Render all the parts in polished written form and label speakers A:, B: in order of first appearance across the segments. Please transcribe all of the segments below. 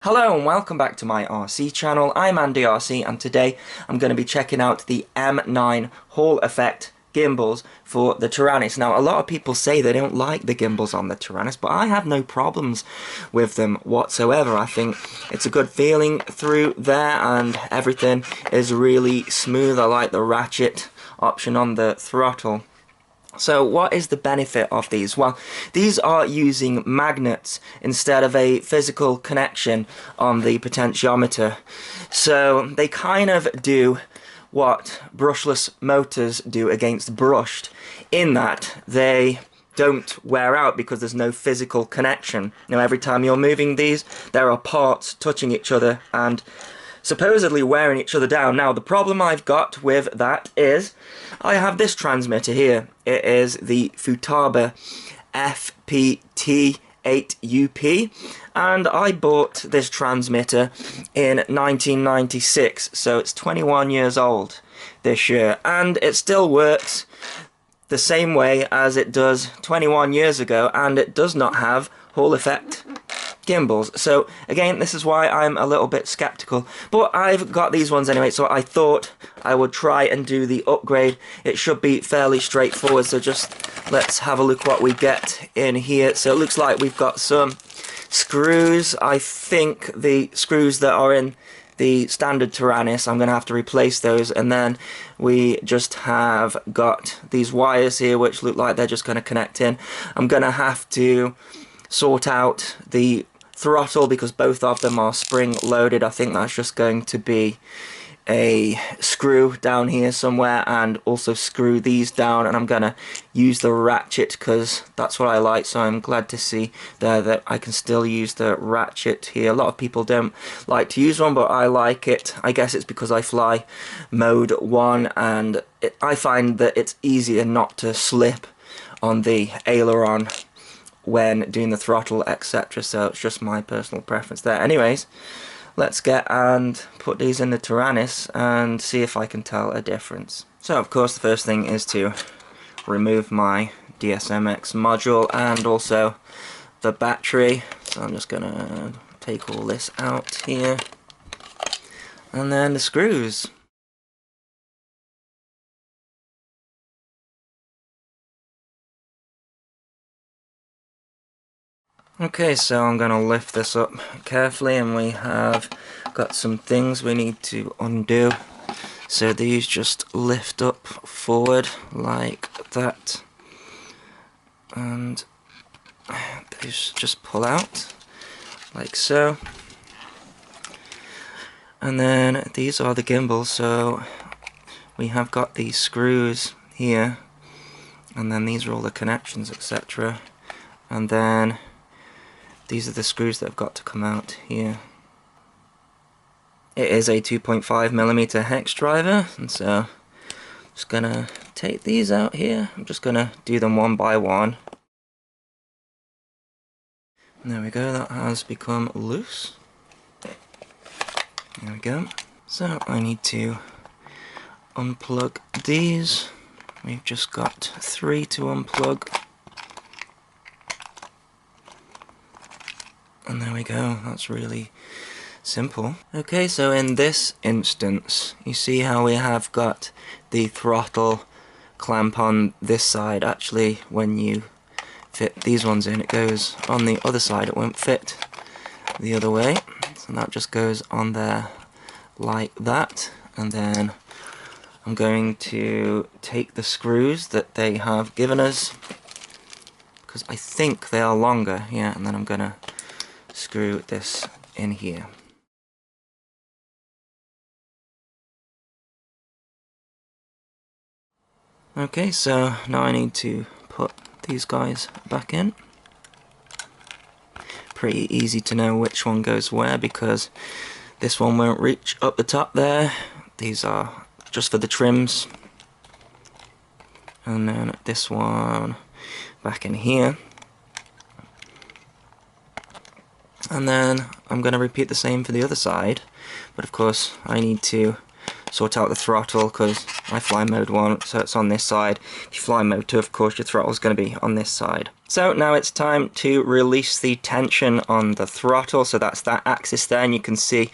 A: Hello and welcome back to my RC channel. I'm AndyRC and today I'm going to be checking out the M9 Hall Effect gimbals for the Taranis. Now a lot of people say they don't like the gimbals on the Taranis, but I have no problems with them whatsoever. I think it's a good feeling through there and everything is really smooth. I like the ratchet option on the throttle. So what is the benefit of these? Well, these are using magnets instead of a physical connection on the potentiometer. So they kind of do what brushless motors do against brushed, in that they don't wear out because there's no physical connection. Now every time you're moving these, there are parts touching each other and supposedly wearing each other down. Now the problem I've got with that is I have this transmitter here. It is the Futaba FPT8UP and I bought this transmitter in 1996, so it's 21 years old this year and it still works the same way as it does 21 years ago, and it does not have Hall Effect gimbals. So again, this is why I'm a little bit skeptical, but I've got these ones anyway, so I thought I would try and do the upgrade. It should be fairly straightforward, so just let's have a look what we get in here. So it looks like we've got some screws. I think the screws that are in the standard Taranis, I'm going to have to replace those, and then we just have got these wires here which look like they're just going to connect in. I'm going to have to sort out the throttle because both of them are spring loaded. I think that's just going to be a screw down here somewhere, and also screw these down, and I'm gonna use the ratchet because that's what I like. So I'm glad to see there that I can still use the ratchet here. A lot of people don't like to use one, but I like it. I guess it's because I fly mode 1 and I find that it's easier not to slip on the aileron when doing the throttle, etc. So it's just my personal preference there. Anyways, let's get and put these in the Taranis and see if I can tell a difference. So of course the first thing is to remove my DSMX module and also the battery. So I'm just gonna take all this out here, and then the screws. Okay, so I'm going to lift this up carefully, and we have got some things we need to undo. So these just lift up forward like that, and these just pull out like so. And then these are the gimbals, so we have got these screws here, and then these are all the connections, etc. And then these are the screws that have got to come out here. It is a 2.5mm hex driver, and so I'm just gonna take these out here. I'm just gonna do them one by one. And there we go, that has become loose. There we go. So I need to unplug these. We've just got 3 to unplug. And there we go, that's really simple. Okay, so in this instance, you see how we have got the throttle clamp on this side. Actually, when you fit these ones in, it goes on the other side. It won't fit the other way. So that just goes on there like that. And then I'm going to take the screws that they have given us, because I think they are longer, yeah, and then I'm gonna screw this in here. Okay, so now I need to put these guys back in. Pretty easy to know which one goes where because this one won't reach up the top there. These are just for the trims. And then this one back in here. And then I'm going to repeat the same for the other side, but of course I need to sort out the throttle because I fly mode 1, so it's on this side. If you fly mode 2, of course your throttle is going to be on this side. So now it's time to release the tension on the throttle, so that's that axis there, and you can see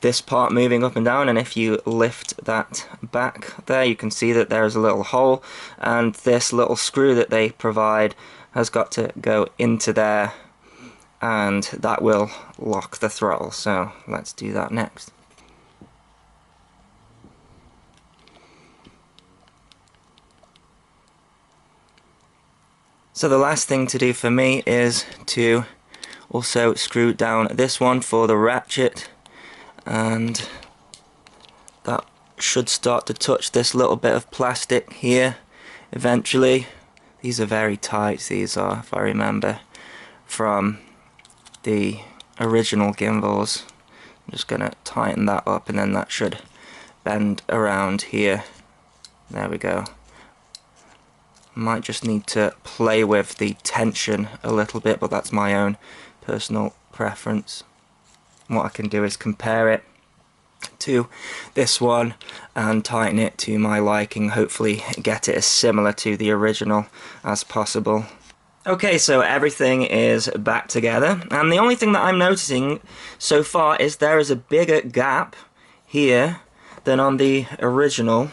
A: this part moving up and down, and if you lift that back there you can see that there's a little hole, and this little screw that they provide has got to go into there, and that will lock the throttle. So let's do that next. So the last thing to do for me is to also screw down this one for the ratchet, and that should start to touch this little bit of plastic here eventually. These are very tight, these are, if I remember from the original gimbals. I'm just going to tighten that up, and then that should bend around here. There we go. Might just need to play with the tension a little bit, but that's my own personal preference. What I can do is compare it to this one and tighten it to my liking, hopefully get it as similar to the original as possible. Okay, so everything is back together, and the only thing that I'm noticing so far is there is a bigger gap here than on the original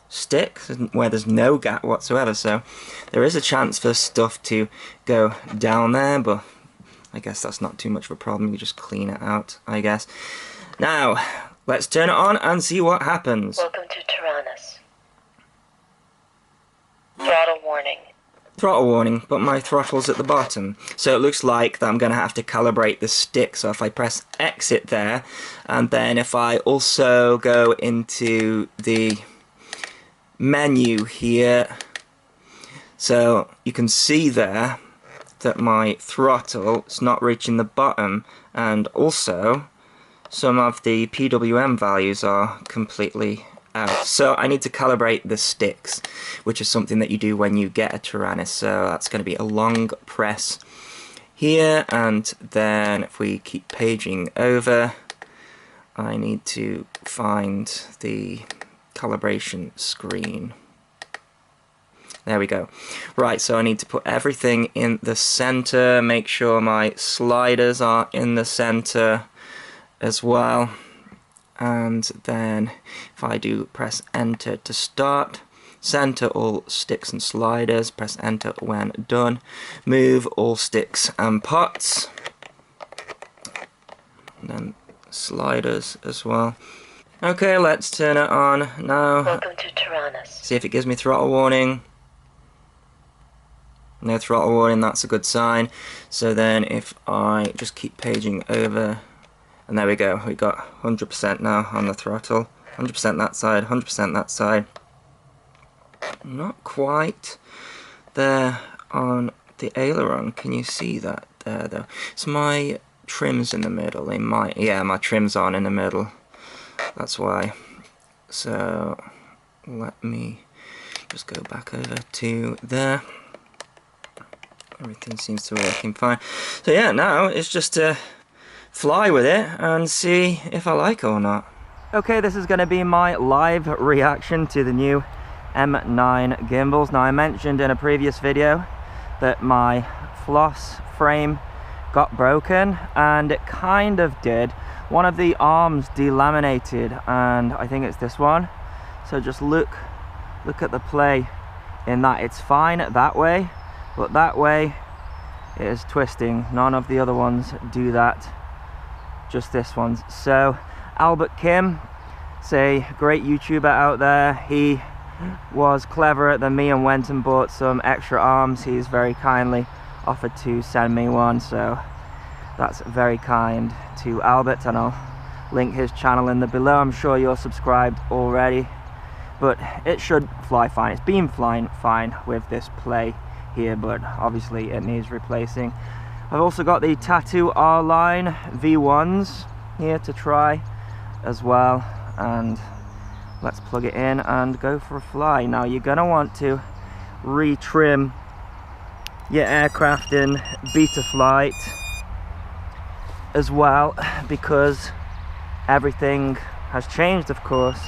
A: stick, where there's no gap whatsoever, so there is a chance for stuff to go down there, but I guess that's not too much of a problem. You just clean it out, I guess. Now, let's turn it on and see what happens.
B: Welcome to Taranis. Throttle warning.
A: Throttle warning, but my throttle's at the bottom. So it looks like that I'm going to have to calibrate the stick. So if I press exit there, and then if I also go into the menu here, so you can see there that my throttle is not reaching the bottom, and also some of the PWM values are completely out. So I need to calibrate the sticks, which is something that you do when you get a Taranis. So that's going to be a long press here, and then if we keep paging over, I need to find the calibration screen. There we go. Right, so I need to put everything in the center, make sure my sliders are in the center as well, and then if I do press enter to start, center all sticks and sliders, press enter when done, move all sticks and pots, and then sliders as well. Okay, let's turn it on now.
B: Welcome to Taranis.
A: See if it gives me throttle warning. No throttle warning, that's a good sign. So then if I just keep paging over, and there we go, we got 100% now on the throttle. 100% that side, 100% that side. Not quite there on the aileron. Can you see that there though? So my trim's in the middle. They might, yeah, my trim's on in the middle. That's why. So let me just go back over to there. Everything seems to be working fine. So yeah, now it's just to fly with it and see if I like it or not. Okay, this is going to be my live reaction to the new M9 gimbals. Now I mentioned in a previous video that my floss frame got broken, and it kind of did. One of the arms delaminated, and I think it's this one. So just look at the play in that. It's fine that way, but that way it is twisting. None of the other ones do that, just this one. So Albert Kim, is a great YouTuber out there. He was cleverer than me and went and bought some extra arms. He's very kindly offered to send me one, so that's very kind to Albert, and I'll link his channel in the below. I'm sure you're subscribed already, but it should fly fine. It's been flying fine with this play here, but obviously it needs replacing. I've also got the Tattoo R-Line V1s here to try as well, and let's plug it in and go for a fly. Now you're gonna want to retrim your aircraft in Betaflight as well, because everything has changed, of course.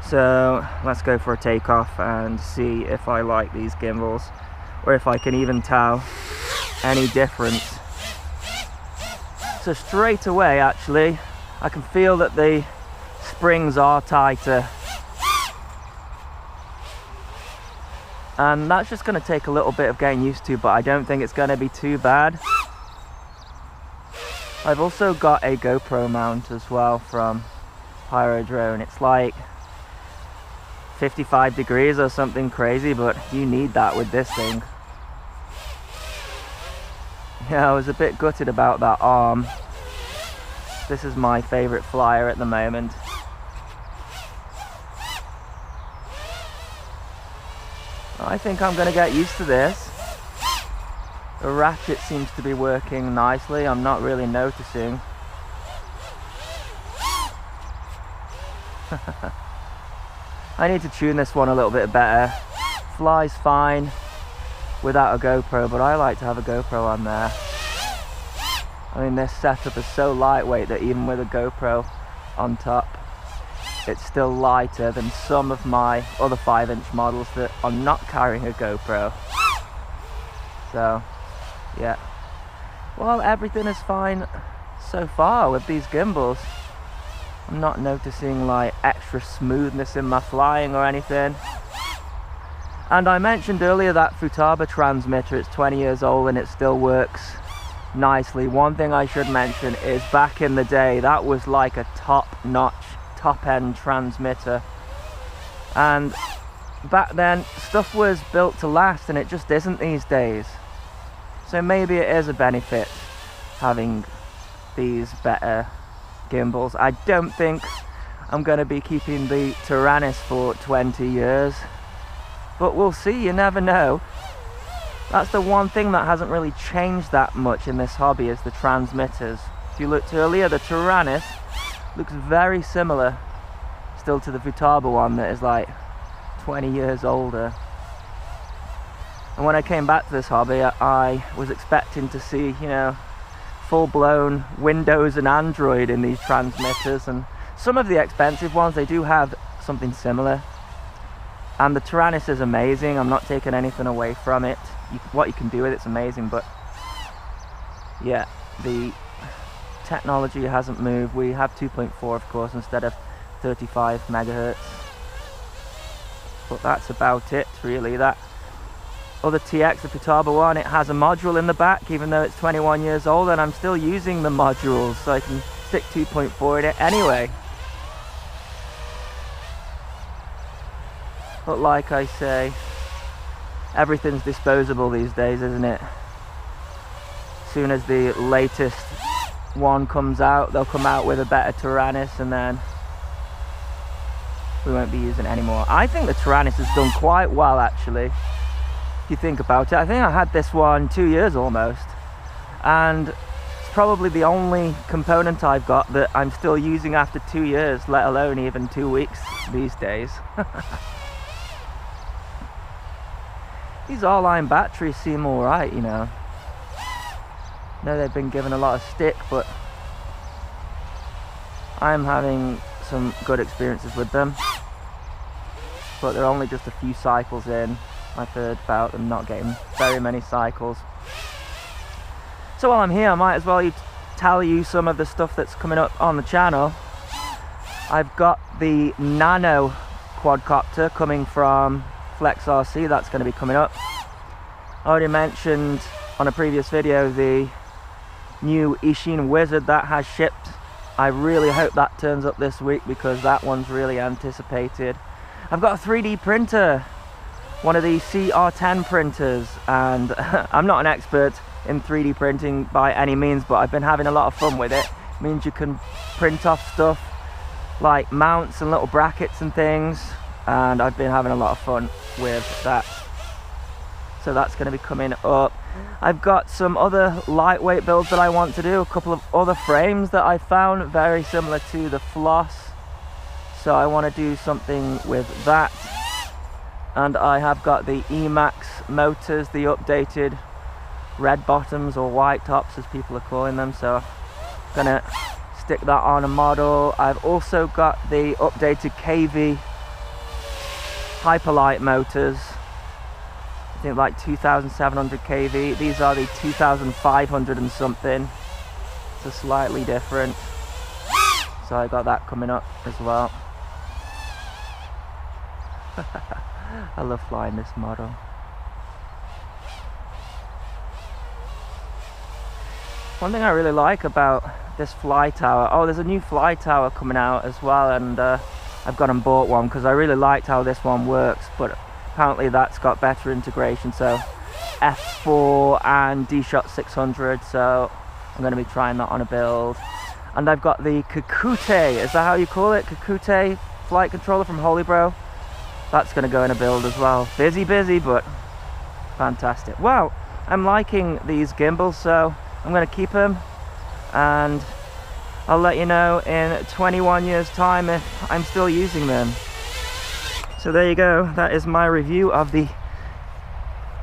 A: So let's go for a takeoff and see if I like these gimbals or if I can even tell any difference. So straight away, actually, I can feel that the springs are tighter. And that's just going to take a little bit of getting used to, but I don't think it's going to be too bad. I've also got a GoPro mount as well from Pyro Drone. It's like 55 degrees or something crazy, but you need that with this thing. Yeah, I was a bit gutted about that arm. This is my favourite flyer at the moment. I think I'm going to get used to this. The ratchet seems to be working nicely. I'm not really noticing. I need to tune this one a little bit better. Flies fine without a GoPro, but I like to have a GoPro on there. I mean, this setup is so lightweight that even with a GoPro on top, it's still lighter than some of my other 5-inch models that are not carrying a GoPro. So, yeah. Well, everything is fine so far with these gimbals. I'm not noticing like extra smoothness in my flying or anything. And I mentioned earlier that Futaba transmitter, it's 20 years old and it still works nicely. One thing I should mention is back in the day, that was like a top-notch, top-end transmitter. And back then, stuff was built to last and it just isn't these days. So maybe it is a benefit having these better gimbals. I don't think I'm going to be keeping the Taranis for 20 years. But we'll see, you never know. That's the one thing that hasn't really changed that much in this hobby, is the transmitters. If you looked earlier, the Taranis looks very similar still to the Futaba one that is like 20 years older. And when I came back to this hobby, I was expecting to see, you know, full-blown Windows and Android in these transmitters, and some of the expensive ones, they do have something similar. And the Taranis is amazing. I'm not taking anything away from it. What you can do with it's amazing, but yeah, the technology hasn't moved. We have 2.4 of course instead of 35 megahertz. But that's about it really. That other TX, the Futaba one, it has a module in the back even though it's 21 years old, and I'm still using the modules, so I can stick 2.4 in it anyway. But like I say, everything's disposable these days, isn't it? As soon as the latest one comes out, they'll come out with a better Taranis, and then we won't be using it anymore. I think the Taranis has done quite well actually, if you think about it. I think I had this one 2 years almost, and it's probably the only component I've got that I'm still using after 2 years, let alone even 2 weeks these days. These R-line batteries seem alright, you know. I know they've been given a lot of stick, but I'm having some good experiences with them. But they're only just a few cycles in. I've heard about them not getting very many cycles. So while I'm here, I might as well tell you some of the stuff that's coming up on the channel. I've got the Nano quadcopter coming from AndyRC, that's going to be coming up. I already mentioned on a previous video the new Ishin Wizard that has shipped. I really hope that turns up this week because that one's really anticipated. I've got a 3D printer, one of the CR10 printers, and I'm not an expert in 3D printing by any means, but I've been having a lot of fun with it. It means you can print off stuff like mounts and little brackets and things, and I've been having a lot of fun with that. So that's going to be coming up. I've got some other lightweight builds that I want to do, a couple of other frames that I found very similar to the Floss, so I want to do something with that. And I have got the Emax motors, the updated red bottoms or white tops as people are calling them, so I'm gonna stick that on a model. I've also got the updated KV Hyperlight motors I think like 2,700 kV. These are the 2,500 and something. So slightly different. So I got that coming up as well. I love flying this model. One thing I really like about this fly tower, oh, there's a new fly tower coming out as well, and I've gone and bought one because I really liked how this one works, but apparently that's got better integration, so F4 and D-Shot 600, so I'm going to be trying that on a build. And I've got the Kakute, is that how you call it? Kakute flight controller from Holybro. That's going to go in a build as well. Busy, but fantastic. Wow, I'm liking these gimbals, so I'm going to keep them, and I'll let you know in 21 years time if I'm still using them. So there you go, that is my review of the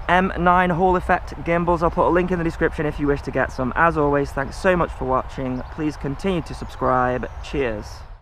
A: M9 Hall Effect gimbals. I'll put a link in the description if you wish to get some. As always, thanks so much for watching. Please continue to subscribe. Cheers.